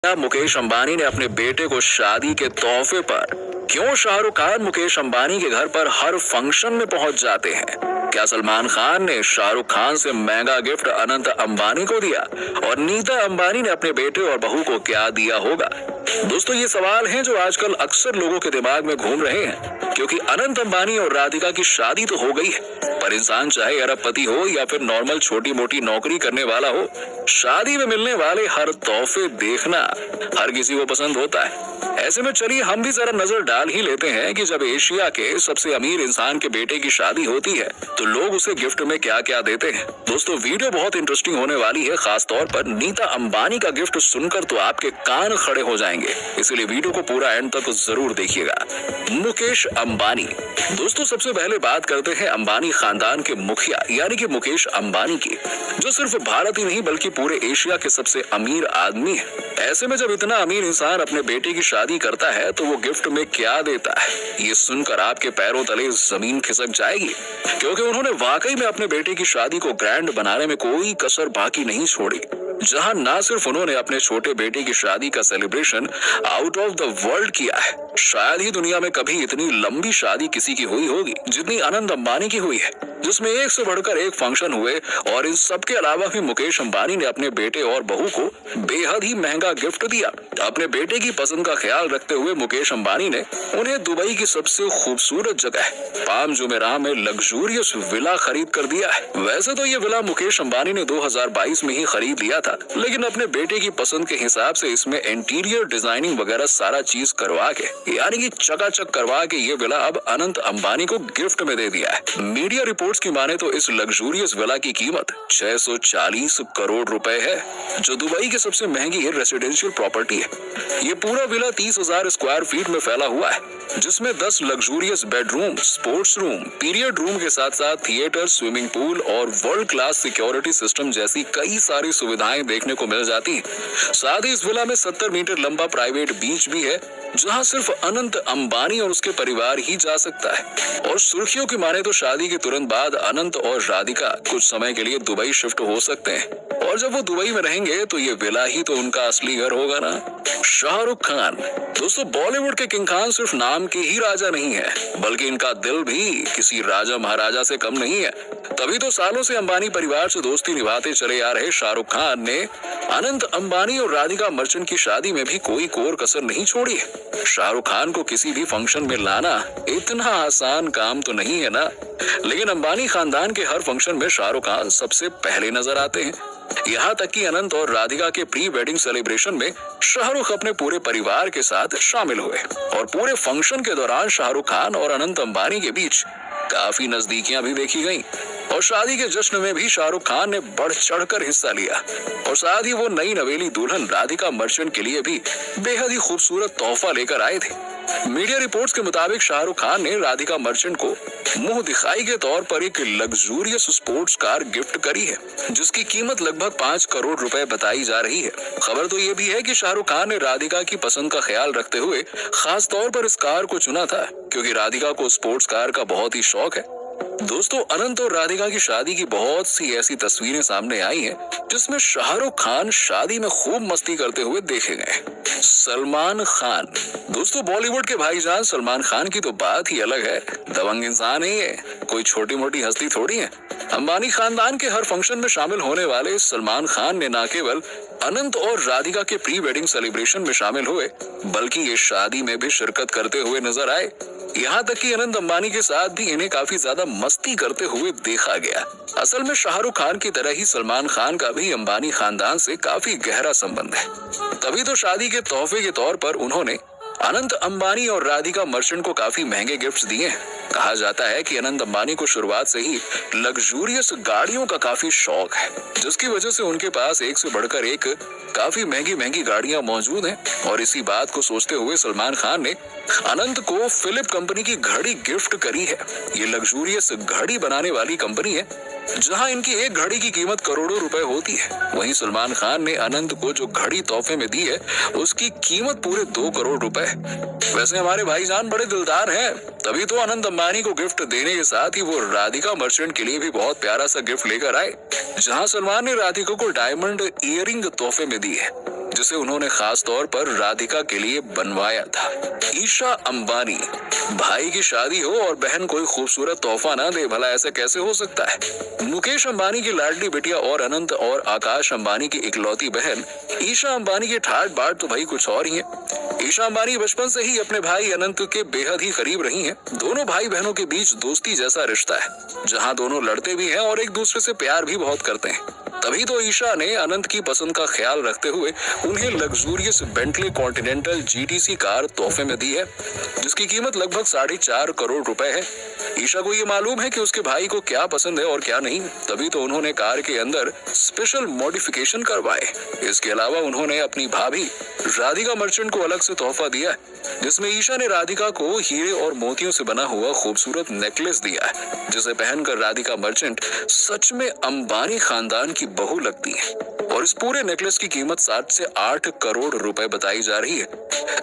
मुकेश अंबानी ने अपने बेटे को शादी के तोहफे पर क्यों शाहरुख खान मुकेश अंबानी के घर पर हर फंक्शन में पहुंच जाते हैं? क्या सलमान खान ने शाहरुख खान से महंगा गिफ्ट अनंत अंबानी को दिया और नीता अंबानी ने अपने बेटे और बहू को क्या दिया होगा? दोस्तों, ये सवाल हैं जो आजकल अक्सर लोगों के दिमाग में घूम रहे हैं, क्योंकि अनंत अंबानी और राधिका की शादी तो हो गई है, पर इंसान चाहे अरबपति हो या फिर नॉर्मल छोटी मोटी नौकरी करने वाला हो, शादी में मिलने वाले हर तोहफे देखना हर किसी को पसंद होता है। ऐसे में चलिए हम भी जरा नजर डाल ही लेते हैं कि जब एशिया के सबसे अमीर इंसान के बेटे की शादी होती है तो लोग उसे गिफ्ट में क्या क्या देते हैं। दोस्तों, वीडियो बहुत इंटरेस्टिंग होने वाली है, खास तौर पर नीता अंबानी का गिफ्ट सुनकर तो आपके कान खड़े हो जाएंगे, इसलिए वीडियो को पूरा एंड तक जरूर देखिएगा। मुकेश अंबानी। दोस्तों, सबसे पहले बात करते हैं अंबानी खानदान के मुखिया यानी कि मुकेश अंबानी की, जो सिर्फ भारत ही नहीं बल्कि पूरे एशिया के सबसे अमीर आदमी है। ऐसे में जब इतना अमीर इंसान अपने बेटे की शादी करता है तो वो गिफ्ट में क्या देता है, ये सुनकर आपके पैरों तले जमीन खिसक जाएगी, क्योंकि उन्होंने वाकई में अपने बेटे की शादी को ग्रैंड बनाने में कोई कसर बाकी नहीं छोड़ी। जहां ना सिर्फ उन्होंने अपने छोटे बेटे की शादी का celebration out of the world किया है, शायद ही दुनिया में कभी इतनी लंबी शादी किसी की हुई होगी जितनी अनंत अंबानी की हुई है, जिसमें एक से बढ़कर एक फंक्शन हुए। और इन सब के अलावा भी मुकेश अंबानी ने अपने बेटे और बहू को बेहद ही महंगा गिफ्ट दिया। अपने बेटे की पसंद का ख्याल रखते हुए मुकेश अंबानी ने उन्हें दुबई की सबसे खूबसूरत जगह पाम जुमेराह में लग्जूरियस विला खरीद कर दिया है। वैसे तो ये विला मुकेश अंबानी ने 2022 में ही खरीद लिया था, लेकिन अपने बेटे की पसंद के हिसाब से इसमें इंटीरियर डिजाइनिंग वगैरह सारा चीज करवा के यानी कि चकाचक करवा के ये विला अब अनंत अंबानी को गिफ्ट में दे दिया है। मीडिया रिपोर्ट्स की माने तो इस लग्जूरियस विला की कीमत 640 करोड़ रुपए है, जो दुबई की सबसे महंगी रेसिडेंशियल प्रॉपर्टी है। ये पूरा विला 30,000 स्क्वायर फीट में फैला हुआ है, जिसमें 10 luxurious bedroom, sports room, period room के साथ साथ थिएटर, स्विमिंग पूल और वर्ल्ड क्लास सिक्योरिटी सिस्टम जैसी कई सारी सुविधाएं देखने को मिल जाती हैं। साथ ही इस विला में 70 मीटर लंबा प्राइवेट बीच भी है, जहां सिर्फ अनंत अंबानी और उसके परिवार ही जा सकता है। और सुर्खियों की माने तो शादी के तुरंत बाद अनंत और राधिका कुछ समय के लिए दुबई शिफ्ट हो सकते हैं, और जब वो दुबई में रहेंगे तो ये विला ही तो उनका असली घर होगा ना। शाहरुख खान। दोस्तों, बॉलीवुड के किंग खान सिर्फ नाम के ही राजा नहीं है, बल्कि इनका दिल भी किसी राजा महाराजा से कम नहीं है। तभी तो सालों से अंबानी परिवार से दोस्ती निभाते चले आ रहे शाहरुख खान ने अनंत अंबानी और राधिका मर्चेंट की शादी में भी कोई कोर कसर नहीं छोड़ी है। शाहरुख खान को किसी भी फंक्शन में लाना इतना आसान काम तो नहीं है ना, लेकिन अंबानी खानदान के हर फंक्शन में शाहरुख खान सबसे पहले नजर आते हैं। यहाँ तक कि अनंत और राधिका के प्री वेडिंग सेलिब्रेशन में शाहरुख अपने पूरे परिवार के साथ शामिल हुए, और पूरे फंक्शन के दौरान शाहरुख खान और अनंत अंबानी के बीच काफी नजदीकियां भी देखी गईं, और शादी के जश्न में भी शाहरुख खान ने बढ़ चढ़कर हिस्सा लिया। और साथ ही वो नई नवेली दुल्हन राधिका मर्चेंट के लिए भी बेहद ही खूबसूरत तोहफा लेकर आए थे। मीडिया रिपोर्ट्स के मुताबिक शाहरुख खान ने राधिका मर्चेंट को मुंह दिखाई के तौर पर एक लग्जूरियस स्पोर्ट्स कार गिफ्ट करी है, जिसकी कीमत लगभग 5 करोड़ रुपए बताई जा रही है। खबर तो ये भी है कि शाहरुख खान ने राधिका की पसंद का ख्याल रखते हुए खास तौर पर इस कार को चुना था, क्योंकि राधिका को स्पोर्ट्स कार का बहुत ही शौक है। दोस्तों, अनंत और राधिका की शादी की बहुत सी ऐसी तस्वीरें सामने आई हैं, जिसमें शाहरुख खान शादी में खूब मस्ती करते हुए देखे गए। सलमान खान। दोस्तों, बॉलीवुड के भाईजान सलमान खान की तो बात ही अलग है। दबंग इंसान है ये, कोई छोटी मोटी हस्ती थोड़ी है। अंबानी खानदान के हर फंक्शन में शामिल होने वाले सलमान खान ने न केवल अनंत और राधिका के प्री वेडिंग सेलिब्रेशन में शामिल हुए, बल्कि ये शादी में भी शिरकत करते हुए नजर आए। यहाँ तक कि अनंत अंबानी के साथ भी इन्हें काफी ज्यादा मस्ती करते हुए देखा गया। असल में शाहरुख खान की तरह ही सलमान खान का भी अंबानी खानदान से काफी गहरा संबंध है। तभी तो शादी के तोहफे के तौर पर उन्होंने अनंत अंबानी और राधिका मर्चेंट को काफी महंगे गिफ्ट्स दिए हैं। कहा जाता है कि अनंत अंबानी को शुरुआत से ही लग्जूरियस गाड़ियों का काफी शौक है, जिसकी वजह से उनके पास एक से बढ़कर एक काफी महंगी महंगी गाड़ियां मौजूद हैं। और इसी बात को सोचते हुए सलमान खान ने अनंत को फिलिप कंपनी की घड़ी गिफ्ट करी है। ये लग्जूरियस घड़ी बनाने वाली कंपनी है, जहां इनकी एक घड़ी की कीमत करोड़ों रुपए होती है। वहीं सलमान खान ने अनंत को जो घड़ी तोहफे में दी है, उसकी कीमत पूरे 2 करोड़ रुपए है। वैसे हमारे भाईजान बड़े दिलदार हैं, तभी तो अनंत अंबानी को गिफ्ट देने के साथ ही वो राधिका मर्चेंट के लिए भी बहुत प्यारा सा गिफ्ट लेकर आए, जहां सलमान ने राधिका को डायमंड इयररिंग तोहफे में दी है। जिसे उन्होंने खास तौर पर राधिका के लिए बनवाया था। ईशा अंबानी, भाई की शादी हो और बहन कोई खूबसूरत तोहफा ना दे, भला ऐसे कैसे हो सकता है। मुकेश अंबानी की लाडली बिटिया और अनंत और आकाश अंबानी की इकलौती बहन ईशा अंबानी के ठाट बाट तो भाई कुछ और ही है। ईशा अंबानी बचपन से ही अपने भाई अनंत के बेहद ही करीब रही हैं। दोनों भाई बहनों के बीच दोस्ती जैसा रिश्ता है, जहां दोनों लड़ते भी हैं और एक दूसरे से प्यार भी बहुत करते हैं। तभी तो ईशा ने अनंत की पसंद का ख्याल रखते हुए उन्हें luxurious Bentley continental GTC car तोहफे में दी है, जिसकी कीमत लगभग 4.5 करोड़ रुपए है। ईशा को ये मालूम है कि उसके भाई को क्या पसंद है और क्या नहीं, तभी तो उन्होंने कार के अंदर स्पेशल मॉडिफिकेशन करवाए। इसके अलावा उन्होंने अपनी भाभी राधिका मर्चेंट को अलग से तोहफा दिया है, जिसमें ईशा ने राधिका को हीरे और मोतियों से बना हुआ खूबसूरत नेकलेस दिया है, जिसे पहनकर राधिका मर्चेंट सच में अंबानी खानदान की बहू लगती है। और इस पूरे नेकलेस की कीमत 7 से 8 करोड़ रुपए बताई जा रही है।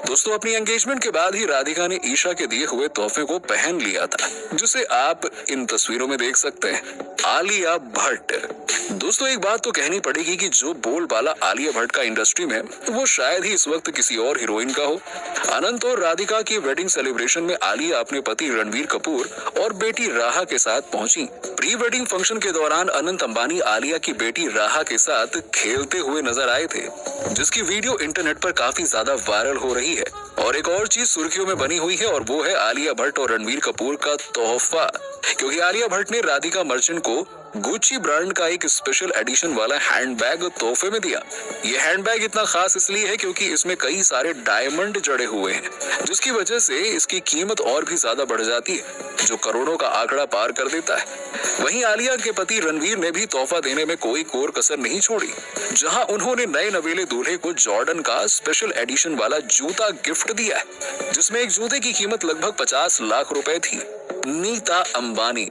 दोस्तों, अपनी एंगेजमेंट के बाद ही राधिका ने ईशा के दिए हुए तोहफे को पहन लिया था, जिसे आप इन तस्वीरों में देख सकते हैं। आलिया भट्ट। दोस्तों, एक बात तो कहनी पड़ेगी कि जो बोलबाला आलिया भट्ट का इंडस्ट्री में, वो शायद ही इस वक्त किसी और हीरोइन का हो। अनंत और राधिका की वेडिंग सेलिब्रेशन में आलिया अपने पति रणवीर कपूर और बेटी राहा के साथ पहुंची। प्री वेडिंग फंक्शन के दौरान अनंत अंबानी आलिया की बेटी राहा के साथ खेलते हुए नजर आए थे, जिसकी वीडियो इंटरनेट पर काफी ज्यादा वायरल हो रही है। और एक और चीज सुर्खियों में बनी हुई है, और वो है आलिया भट्ट और रणवीर कपूर का तोहफा, क्योंकि आलिया भट्ट ने राधिका मर्चेंट को गुच्ची ब्रांड का एक स्पेशल एडिशन वाला हैंडबैग तोहफे में दिया। ये हैंडबैग इतना खास इसलिए है क्योंकि इसमें कई सारे डायमंड जड़े हुए हैं, जिसकी वजह से इसकी कीमत और भी ज्यादा बढ़ जाती है, जो करोड़ों का आंकड़ा पार कर देता है। वहीं आलिया के पति रणवीर ने भी तोहफा देने में कोई कोर कसर नहीं छोड़ी, जहां उन्होंने नए नवेले दूल्हे को जॉर्डन का स्पेशल एडिशन वाला जूता गिफ्ट दिया है, जिसमें एक जूते की कीमत लगभग 50 लाख रुपए थी। नीता अंबानी।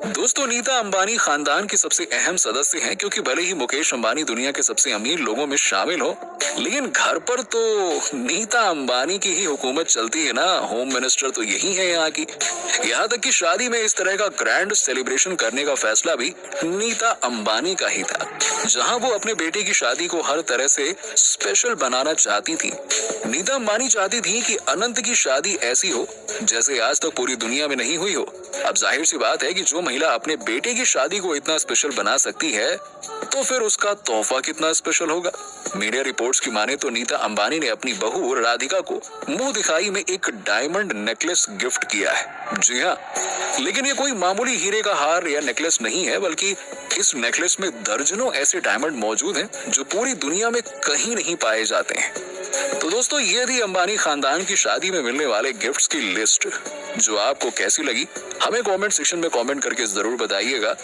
दोस्तों, नीता अंबानी खानदान के सबसे अहम सदस्य हैं, क्योंकि भले ही मुकेश अंबानी दुनिया के सबसे अमीर लोगों में शामिल हो, लेकिन घर पर तो नीता अंबानी की ही हुकूमत चलती है ना। होम मिनिस्टर तो यही है यहाँ की। यहाँ तक कि शादी में इस तरह का ग्रैंड सेलिब्रेशन करने का फैसला भी नीता अंबानी का ही था, जहाँ वो अपने बेटे की शादी को हर तरह से स्पेशल बनाना चाहती थी। नीता अंबानी चाहती थी कि अनंत की शादी ऐसी हो जैसे आज तक पूरी दुनिया में नहीं हुई हो। अब जाहिर सी बात है कि जो महिला अपने बेटे की शादी को इतना स्पेशल बना सकती है, तो फिर उसका तोहफा कितना स्पेशल होगा। मीडिया रिपोर्ट्स की माने तो नीता अंबानी ने अपनी बहू राधिका को मुंह दिखाई में एक डायमंड नेकलेस गिफ्ट किया है। जी हाँ, लेकिन ये कोई मामूली हीरे का हार या नेकलेस नहीं है, बल्कि इस नेकलेस में दर्जनों ऐसे डायमंड मौजूद हैं जो पूरी दुनिया में कहीं नहीं पाए जाते हैं। तो दोस्तों, ये थी अंबानी खानदान की शादी में मिलने वाले गिफ्ट्स की लिस्ट, जो आपको कैसी लगी हमें कमेंट सेक्शन में कमेंट करके जरूर बताइएगा।